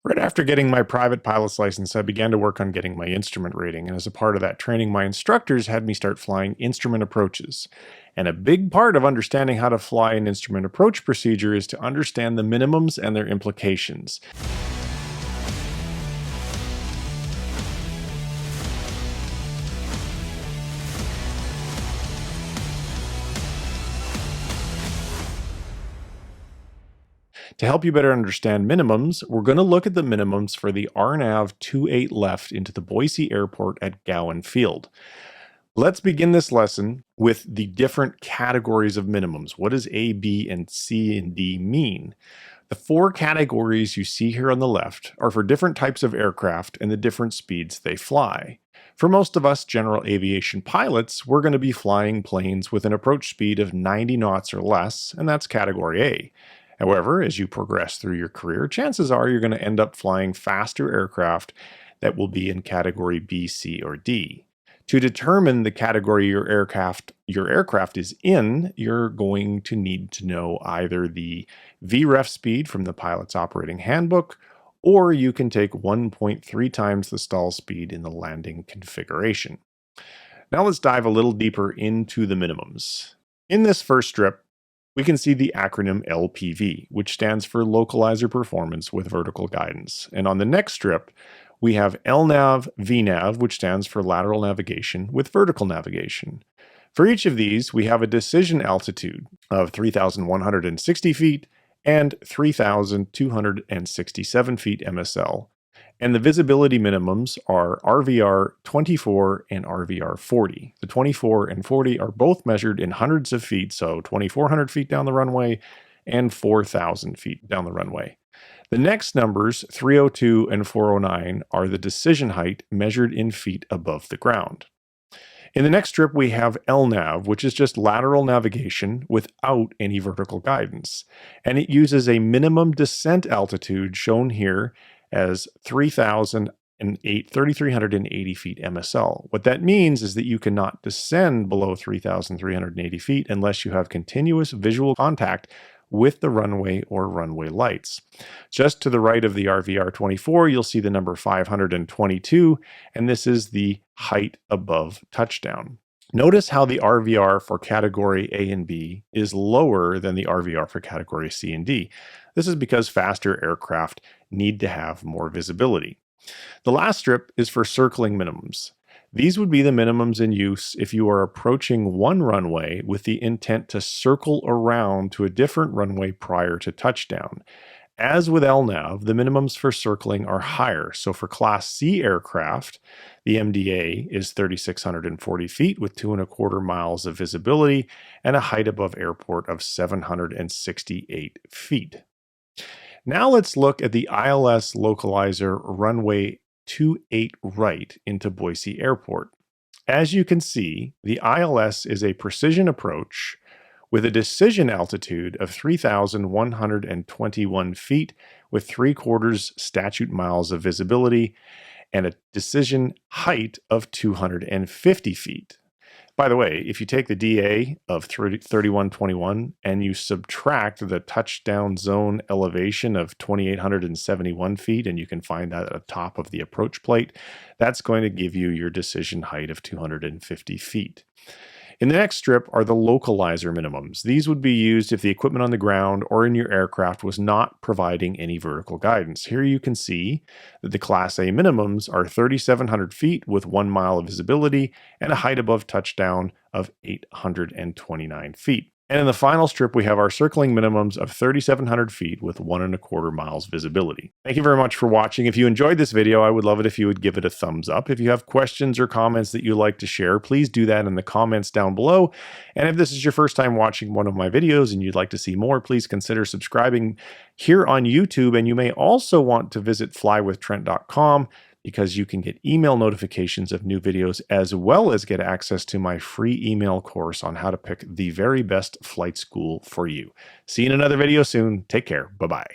Right after getting my private pilot's license, I began to work on getting my instrument rating, and as a part of that training, my instructors had me start flying instrument approaches. And a big part of understanding how to fly an instrument approach procedure is to understand the minimums and their implications. To help you better understand minimums, we're going to look at the minimums for the RNAV 28 left into the Boise Airport at Gowan Field. Let's begin this lesson with the different categories of minimums. What does A, B, and C and D mean? The four categories you see here on the left are for different types of aircraft and the different speeds they fly. For most of us general aviation pilots, we're going to be flying planes with an approach speed of 90 knots or less, and that's category A. However, as you progress through your career, chances are you're going to end up flying faster aircraft that will be in category B, C, or D. To determine the category your aircraft is in, you're going to need to know either the VREF speed from the pilot's operating handbook, or you can take 1.3 times the stall speed in the landing configuration. Now let's dive a little deeper into the minimums. In this first strip, we can see the acronym LPV, which stands for Localizer Performance with Vertical Guidance. And on the next strip, we have LNAV, VNAV, which stands for Lateral Navigation with Vertical Navigation. For each of these, we have a decision altitude of 3,160 feet and 3,267 feet MSL. And the visibility minimums are RVR 24 and RVR 40. The 24 and 40 are both measured in hundreds of feet, so 2,400 feet down the runway and 4,000 feet down the runway. The next numbers, 302 and 409, are the decision height measured in feet above the ground. In the next strip, we have LNAV, which is just lateral navigation without any vertical guidance. And it uses a minimum descent altitude shown here as 3,380 feet MSL. What that means is that you cannot descend below 3,380 feet unless you have continuous visual contact with the runway or runway lights. Just to the right of the RVR 24, you'll see the number 522, and this is the height above touchdown. Notice how the RVR for category A and B is lower than the RVR for category C and D. This is because faster aircraft need to have more visibility. The last strip is for circling minimums. These would be the minimums in use if you are approaching one runway with the intent to circle around to a different runway prior to touchdown. As with LNAV, the minimums for circling are higher. So for Class C aircraft, the MDA is 3,640 feet with 2.25 miles of visibility and a height above airport of 768 feet. Now let's look at the ILS localizer runway 28 right into Boise Airport. As you can see, the ILS is a precision approach with a decision altitude of 3,121 feet with 3/4 statute miles of visibility and a decision height of 250 feet. By the way, if you take the DA of 3121 and you subtract the touchdown zone elevation of 2,871 feet, and you can find that at the top of the approach plate, that's going to give you your decision height of 250 feet. In the next strip are the localizer minimums. These would be used if the equipment on the ground or in your aircraft was not providing any vertical guidance. Here you can see that the Class A minimums are 3,700 feet with 1 mile of visibility and a height above touchdown of 829 feet. And in the final strip, we have our circling minimums of 3,700 feet with 1.25 miles visibility. Thank you very much for watching. If you enjoyed this video, I would love it if you would give it a thumbs up. If you have questions or comments that you'd like to share, please do that in the comments down below. And if this is your first time watching one of my videos and you'd like to see more, please consider subscribing here on YouTube. And you may also want to visit flywithtrent.com, because you can get email notifications of new videos as well as get access to my free email course on how to pick the very best flight school for you. See you in another video soon. Take care. Bye-bye.